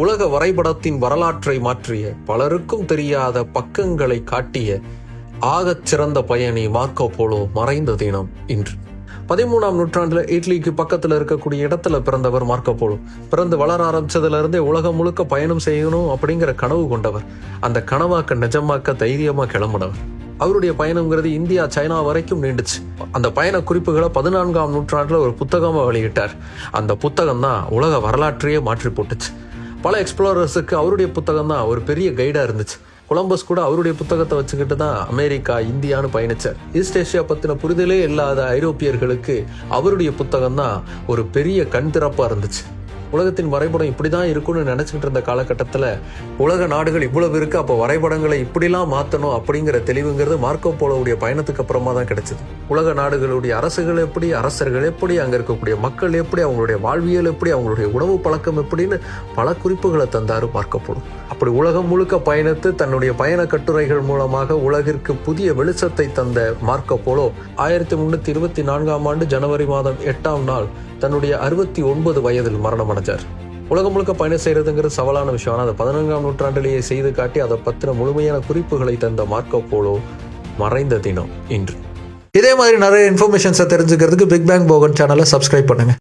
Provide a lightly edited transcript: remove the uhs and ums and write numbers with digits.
உலக வரைபடத்தின் வரலாற்றை மாற்றிய, பலருக்கும் தெரியாத பக்கங்களை காட்டிய ஆகச் சிறந்த பயணி மார்க்கோ போலோ மறைந்த தினம் இன்று. 13ஆம் நூற்றாண்டுல இட்லிக்கு பக்கத்துல இருக்கக்கூடிய இடத்துல பிறந்தவர் மார்க்கோ போலோ. பிறந்து வளர ஆரம்பிச்சதுல இருந்தே உலகம் முழுக்க பயணம் செய்யணும் அப்படிங்கிற கனவு கொண்டவர். அந்த கனவாக்க நிஜமாக்க தைரியமா கிளம்பினவர். அவருடைய பயணம்ங்கிறது இந்தியா, சைனா வரைக்கும் நீண்டுச்சு. அந்த பயண குறிப்புகளை 14ஆம் நூற்றாண்டுல ஒரு புத்தகமா வெளியிட்டார். அந்த புத்தகம் தான் உலக வரலாற்றையே மாற்றி போட்டுச்சு. பல எக்ஸ்ப்ளோரர்ஸுக்கு அவருடைய புத்தகம் தான் ஒரு பெரிய கைடா இருந்துச்சு. கொலம்பஸ் கூட அவருடைய புத்தகத்தை வச்சுக்கிட்டு தான் அமெரிக்கா, இந்தியான்னு பயணிச்சார். ஈஸ்ட் ஏஷியா பத்தின புரிதலே இல்லாத ஐரோப்பியர்களுக்கு அவருடைய புத்தகம் தான் ஒரு பெரிய கண் திறப்பா இருந்துச்சு. உலகத்தின் வரைபடம் இப்படிதான் இருக்கும்னு நினைச்சுக்கிட்டு இருந்த காலகட்டத்தில் உலக நாடுகள் இவ்வளவு இருக்கு, அப்போ வரைபடங்களை இப்படிலாம் மாற்றணும் அப்படிங்கிற தெளிவுங்கிறது மார்க்கோ போலோவுடைய பயணத்துக்கு அப்புறமா தான் கிடைச்சது. உலக நாடுகளுடைய அரசுகள் எப்படி, அரசர்கள் எப்படி, அங்கே இருக்கக்கூடிய மக்கள் எப்படி, அவங்களுடைய வாழ்வியல் எப்படி, அவங்களுடைய உணவு பழக்கம் எப்படின்னு பல குறிப்புகளை தந்தாரு மார்க்கோ போலோ. அப்படி உலகம் முழுக்க பயணித்து தன்னுடைய பயண கட்டுரைகள் மூலமாக உலகிற்கு புதிய வெளிச்சத்தை தந்த மார்க்கோ போலோ 1324ஆம் ஆண்டு ஜனவரி மாதம் 8ஆம் நாள் தன்னுடைய 69 வயதில் மரணம் அடைஞ்சார். உலகம் முழுக்க பயணம் செய்யறதுங்கிறது சவாலான விஷயம். ஆனால் அதை 14ஆம் நூற்றாண்டிலேயே செய்து காட்டி அதை பற்றின முழுமையான குறிப்புகளை தந்த மார்க்கோ போலோ மறைந்த தினம் இன்று. இதே மாதிரி நிறைய இன்ஃபர்மேஷன்ஸை தெரிஞ்சுக்கிறதுக்கு பிக் பேங் போகன் சேனலை சப்ஸ்கிரைப் பண்ணுங்க.